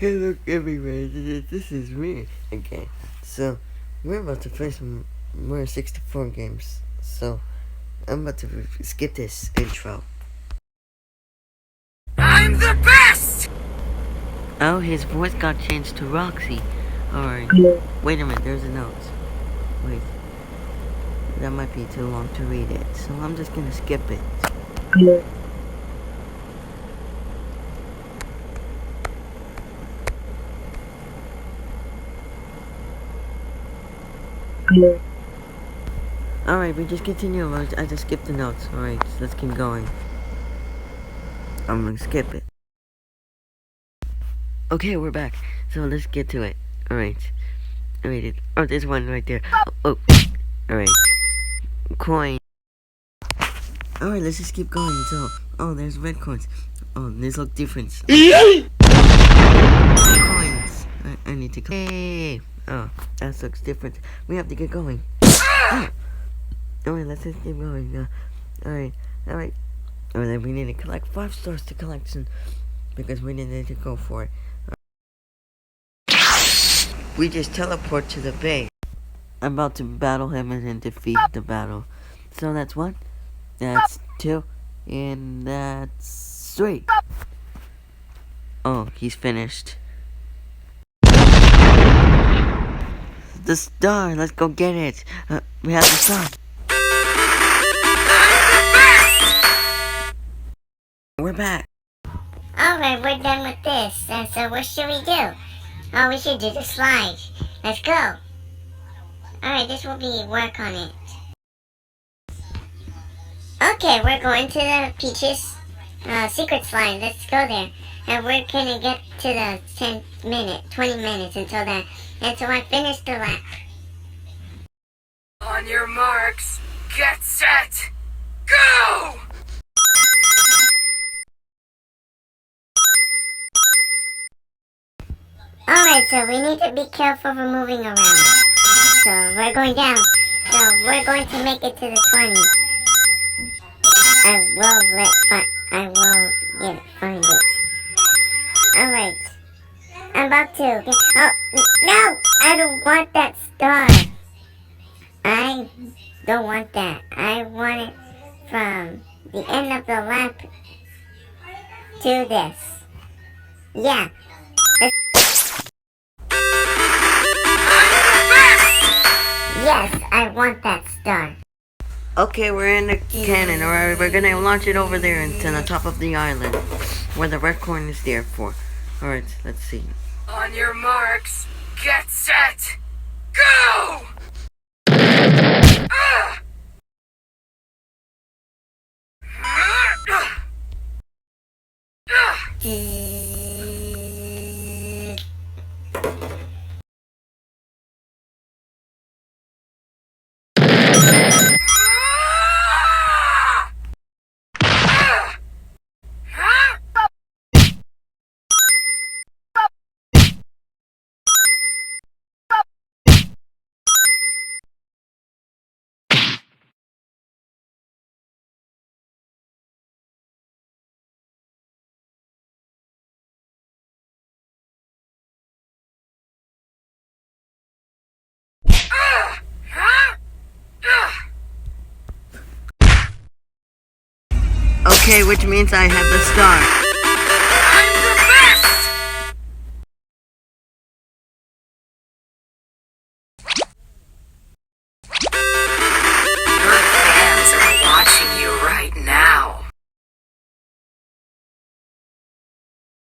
Hey, look everybody, this is me again. So, we're about to play some more 64 games. So, I'm about to skip this intro. I'm the best! Oh, his voice got changed to Roxy. Alright. Wait a minute, there's a note. Wait. That might be too long to read it, so I'm just gonna skip it. Alright, we just continue. I just skipped the notes. Alright, so let's keep going. I'm gonna skip it. Okay, we're back. So let's get to it. Alright. Alright. Oh, there's one right there. Oh. Alright. Coin. Alright, let's just keep going. So, oh, there's red coins. Oh, these look different. Coins. I need to. Hey. Oh, that looks different. We have to get going. Oh. Alright, let's just keep going. Alright. Alright, then we need to collect 5 stars to collection because we needed to go for it. We just teleport to the base. I'm about to battle him and then defeat the battle. So that's 1, that's 2, and that's 3. Oh, he's finished. The star, let's go get it. We have the star. We're back. Alright, we're done with this. So what should we do? Oh, we should do the slide. Let's go. Alright, this will be work on it. Okay, we're going to the Peach's secret slide. Let's go there. And we're gonna get to the 20 minutes until then. Until I finish the lap. On your marks, get set, go! Alright, so we need to be careful for moving around. So we're going down. So we're going to make it to the 20. I will find it. Alright. I'm about to. Oh, no! I don't want that star. I don't want that. I want it from the end of the lap to this. Yeah. Yes, I want that star. Okay, we're in the cannon. Alright, we're gonna launch it over there into the top of the island where the red coin is there for. Alright, let's see. On your marks, get set, go! Okay, which means I have the star.